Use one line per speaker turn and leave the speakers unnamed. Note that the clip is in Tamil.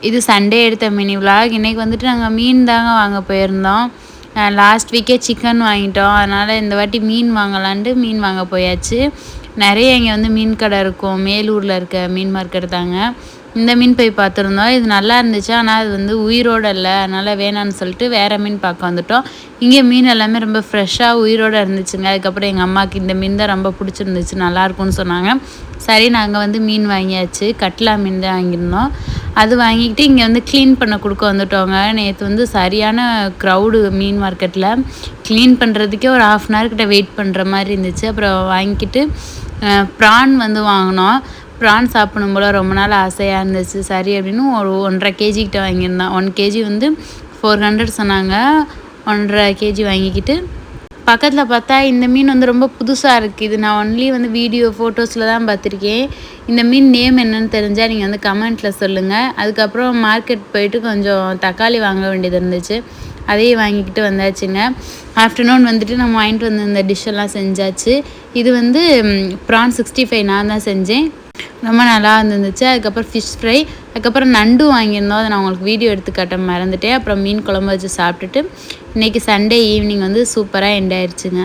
இது சண்டே எடுத்த மினி விலாக். இன்றைக்கி வந்துட்டு நாங்கள் மீன் தாங்க வாங்க போயிருந்தோம். லாஸ்ட் வீக்கே சிக்கன் வாங்கிட்டோம். அதனால் இந்த வாட்டி மீன் வாங்கலான்ட்டு மீன் வாங்க போயாச்சு. நிறைய இங்கே வந்து மீன் கடை இருக்கும். மேலூரில் இருக்க மீன் மார்க்கெட் தாங்க. இந்த மீன் போய் பார்த்துருந்தோம். இது நல்லா இருந்துச்சு. ஆனால் அது வந்து உயிரோடு இல்லை. அதனால் வேணான்னு சொல்லிட்டு வேறு மீன் பார்க்க வந்துட்டோம். இங்கே மீன் எல்லாமே ரொம்ப ஃப்ரெஷ்ஷாக உயிரோடு இருந்துச்சுங்க. அதுக்கப்புறம் எங்கள் அம்மாவுக்கு இந்த மீன் தான் ரொம்ப பிடிச்சிருந்துச்சு, நல்லாயிருக்கும்னு சொன்னாங்க. சரி நாங்கள் வந்து மீன் வாங்கியாச்சு. கட்லா மீன் தான் வாங்கியிருந்தோம். அது வாங்கிக்கிட்டு இங்கே வந்து க்ளீன் பண்ண கொடுக்க வந்துட்டோங்க. நேற்று வந்து சரியான க்ரௌடு மீன் மார்க்கெட்டில். க்ளீன் பண்ணுறதுக்கே ஒரு 1/2 அன் ஹவர் கிட்ட வெயிட் பண்ணுற மாதிரி இருந்துச்சு. அப்புறம் வாங்கிக்கிட்டு ப்ரான் வந்து வாங்கினோம். ப்ரான் சாப்பிடணும் போல் ரொம்ப நாள் ஆசையாக இருந்துச்சு. சரி அப்படின்னு ஒரு 1.5 கேஜி கிட்ட வாங்கியிருந்தோம். 1 கேஜி வந்து 400 சொன்னாங்க. 1.5 கேஜி வாங்கிக்கிட்டு பக்கத்தில் பார்த்தா இந்த மீன் வந்து ரொம்ப புதுசாக இருக்குது. இது நான் ஒன்லி வந்து வீடியோ ஃபோட்டோஸில் தான் பார்த்துருக்கேன். இந்த மீன் நேம் என்னன்னு தெரிஞ்சால் நீங்கள் வந்து கமெண்ட்டில் சொல்லுங்கள். அதுக்கப்புறம் மார்க்கெட் போயிட்டு கொஞ்சம் தக்காளி வாங்க வேண்டியது இருந்துச்சு. அதையும் வாங்கிக்கிட்டு வந்தாச்சுங்க. ஆஃப்டர்நூன் வந்துட்டு நம்ம வாங்கிட்டு வந்து இந்த டிஷ்ஷெல்லாம் செஞ்சாச்சு. இது வந்து ப்ரான் 65 நான் தான் செஞ்சேன். ரொம்ப நல்லா இருந்துச்சு. அதுக்கப்புறம் ஃபிஷ் ஃப்ரை, அதுக்கப்புறம் நண்டு வாங்கியிருந்தோம். அதை நான் உங்களுக்கு வீடியோ எடுத்து காட்ட மறந்துட்டேன். அப்புறம் மீன் குழம்பு வச்சு சாப்பிட்டுட்டு இன்றைக்கி சண்டே ஈவினிங் வந்து சூப்பராக எண்ட் ஆயிடுச்சுங்க.